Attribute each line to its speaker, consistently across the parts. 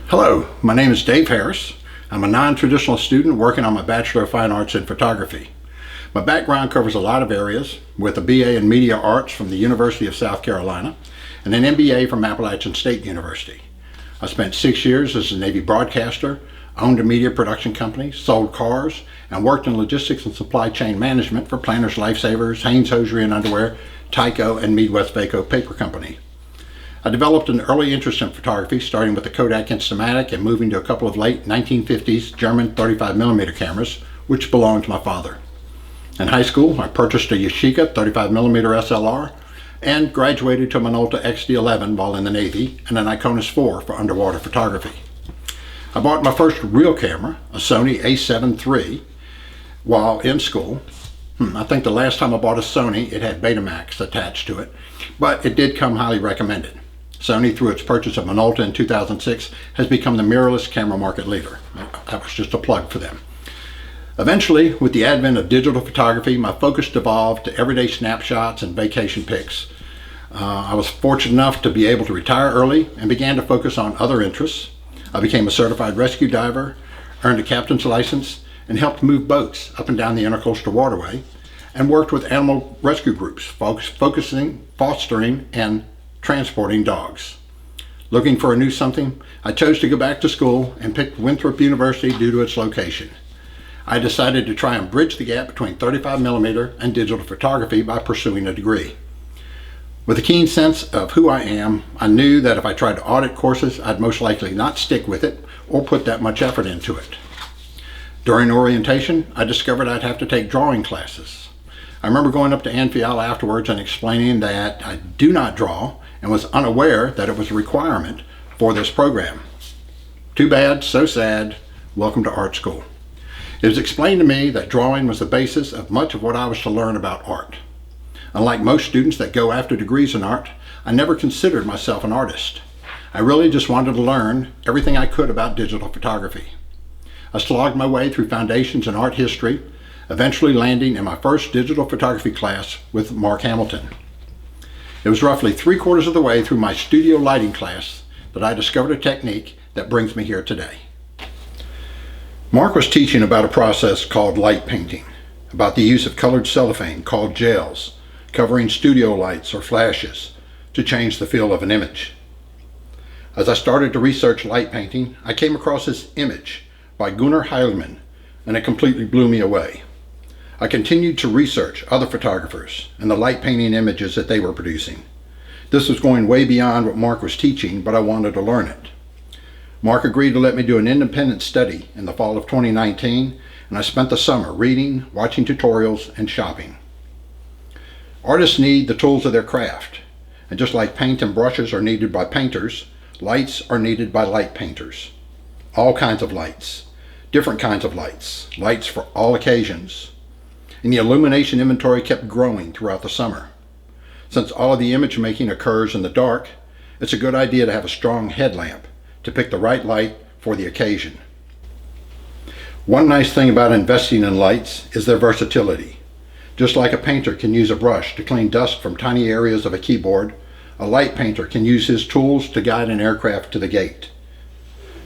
Speaker 1: Hello, my name is Dave Harris. I'm a non-traditional student working on my Bachelor of Fine Arts in Photography. My background covers a lot of areas, with a BA in Media Arts from the University of South Carolina and an MBA from Appalachian State University. I spent 6 years as a Navy broadcaster, owned a media production company, sold cars, and worked in logistics and supply chain management for Planters Lifesavers, Hanes Hosiery and Underwear, Tyco, and Midwest Vaco Paper Company. I developed an early interest in photography, starting with the Kodak Instamatic and moving to a couple of late 1950s German 35mm cameras, which belonged to my father. In high school, I purchased a Yashica 35mm SLR and graduated to a Minolta XD11 while in the Navy and an Iconis 4 for underwater photography. I bought my first real camera, a Sony A7 III, while in school. I think the last time I bought a Sony, it had Betamax attached to it, but it did come highly recommended. Sony, through its purchase of Minolta in 2006, has become the mirrorless camera market leader. That was just a plug for them. Eventually, with the advent of digital photography, my focus devolved to everyday snapshots and vacation pics. I was fortunate enough to be able to retire early and began to focus on other interests. I became a certified rescue diver, earned a captain's license, and helped move boats up and down the Intercoastal Waterway, and worked with animal rescue groups, fostering, and transporting dogs. Looking for a new something, I chose to go back to school and picked Winthrop University due to its location. I decided to try and bridge the gap between 35mm and digital photography by pursuing a degree. With a keen sense of who I am, I knew that if I tried to audit courses, I'd most likely not stick with it or put that much effort into it. During orientation, I discovered I'd have to take drawing classes. I remember going up to Anfiala afterwards and explaining that I do not draw and was unaware that it was a requirement for this program. Too bad, so sad. Welcome to art school. It was explained to me that drawing was the basis of much of what I was to learn about art. Unlike most students that go after degrees in art, I never considered myself an artist. I really just wanted to learn everything I could about digital photography. I slogged my way through foundations in art history, eventually landing in my first digital photography class with Mark Hamilton. It was roughly 3/4 of the way through my studio lighting class that I discovered a technique that brings me here today. Mark was teaching about a process called light painting, about the use of colored cellophane called gels, covering studio lights or flashes to change the feel of an image. As I started to research light painting, I came across this image by Gunnar Heilmann, and it completely blew me away. I continued to research other photographers and the light painting images that they were producing. This was going way beyond what Mark was teaching, but I wanted to learn it. Mark agreed to let me do an independent study in the fall of 2019, and I spent the summer reading, watching tutorials, and shopping. Artists need the tools of their craft, and just like paint and brushes are needed by painters, lights are needed by light painters. All kinds of lights, different kinds of lights, lights for all occasions. And the illumination inventory kept growing throughout the summer. Since all of the image making occurs in the dark, it's a good idea to have a strong headlamp to pick the right light for the occasion. One nice thing about investing in lights is their versatility. Just like a painter can use a brush to clean dust from tiny areas of a keyboard, a light painter can use his tools to guide an aircraft to the gate.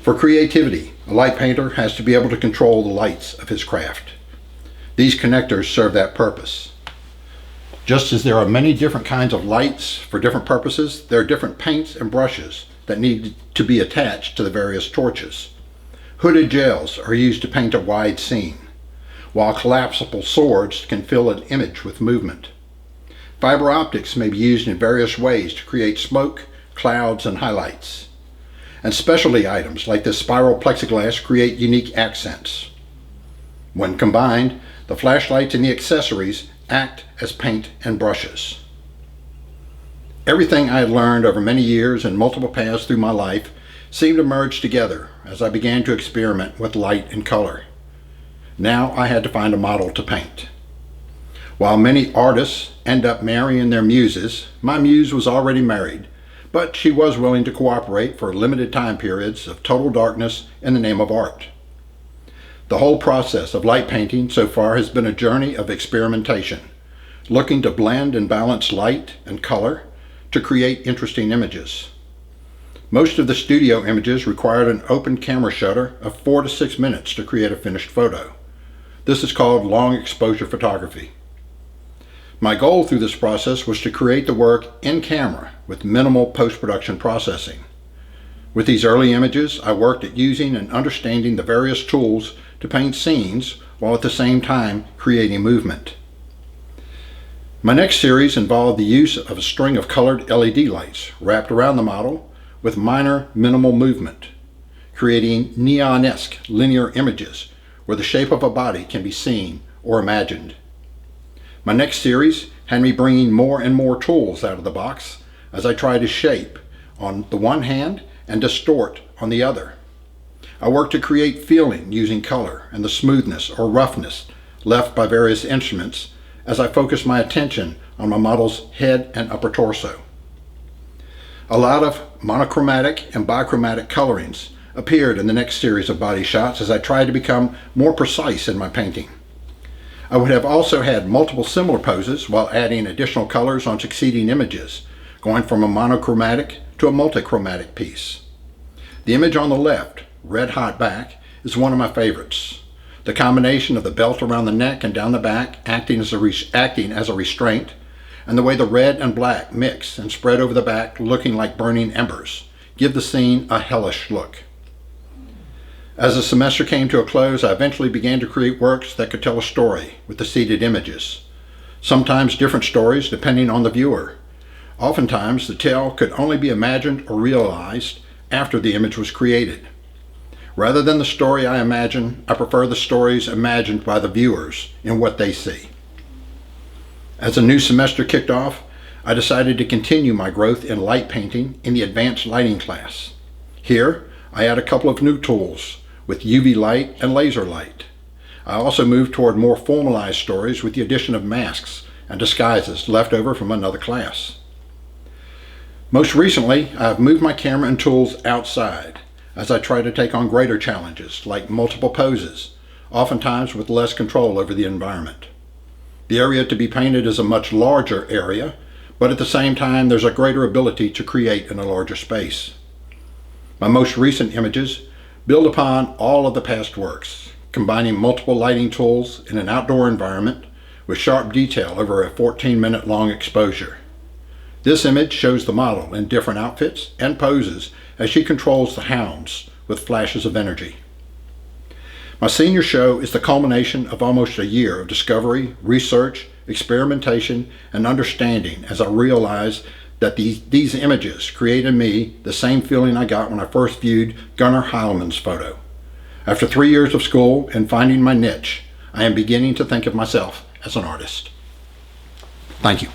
Speaker 1: For creativity, a light painter has to be able to control the lights of his craft. These connectors serve that purpose. Just as there are many different kinds of lights for different purposes, there are different paints and brushes that need to be attached to the various torches. Hooded gels are used to paint a wide scene, while collapsible swords can fill an image with movement. Fiber optics may be used in various ways to create smoke, clouds, and highlights. And specialty items like this spiral plexiglass create unique accents. When combined, the flashlights and the accessories act as paint and brushes. Everything I had learned over many years and multiple paths through my life seemed to merge together as I began to experiment with light and color. Now I had to find a model to paint. While many artists end up marrying their muses, my muse was already married, but she was willing to cooperate for limited time periods of total darkness in the name of art. The whole process of light painting so far has been a journey of experimentation, looking to blend and balance light and color to create interesting images. Most of the studio images required an open camera shutter of 4 to 6 minutes to create a finished photo. This is called long exposure photography. My goal through this process was to create the work in camera with minimal post-production processing. With these early images, I worked at using and understanding the various tools to paint scenes while at the same time creating movement. My next series involved the use of a string of colored LED lights wrapped around the model with minor minimal movement, creating neon-esque linear images where the shape of a body can be seen or imagined. My next series had me bringing more and more tools out of the box as I tried to shape on the one hand and distort on the other. I worked to create feeling using color and the smoothness or roughness left by various instruments as I focused my attention on my model's head and upper torso. A lot of monochromatic and bichromatic colorings appeared in the next series of body shots as I tried to become more precise in my painting. I would have also had multiple similar poses while adding additional colors on succeeding images, going from a monochromatic to a multichromatic piece. The image on the left, Red Hot Back, is one of my favorites. The combination of the belt around the neck and down the back acting as a restraint, and the way the red and black mix and spread over the back looking like burning embers give the scene a hellish look. As the semester came to a close, I eventually began to create works that could tell a story with the seated images. Sometimes different stories depending on the viewer. Oftentimes the tale could only be imagined or realized after the image was created. Rather than the story I imagine, I prefer the stories imagined by the viewers in what they see. As the new semester kicked off, I decided to continue my growth in light painting in the advanced lighting class. Here, I add a couple of new tools with UV light and laser light. I also moved toward more formalized stories with the addition of masks and disguises left over from another class. Most recently, I have moved my camera and tools outside as I try to take on greater challenges like multiple poses, oftentimes with less control over the environment. The area to be painted is a much larger area, but at the same time there's a greater ability to create in a larger space. My most recent images build upon all of the past works, combining multiple lighting tools in an outdoor environment with sharp detail over a 14-minute long exposure. This image shows the model in different outfits and poses as she controls the hounds with flashes of energy. My senior show is the culmination of almost a year of discovery, research, experimentation, and understanding as I realized that these images create in me the same feeling I got when I first viewed Gunnar Heilmann's photo. After 3 years of school and finding my niche, I am beginning to think of myself as an artist. Thank you.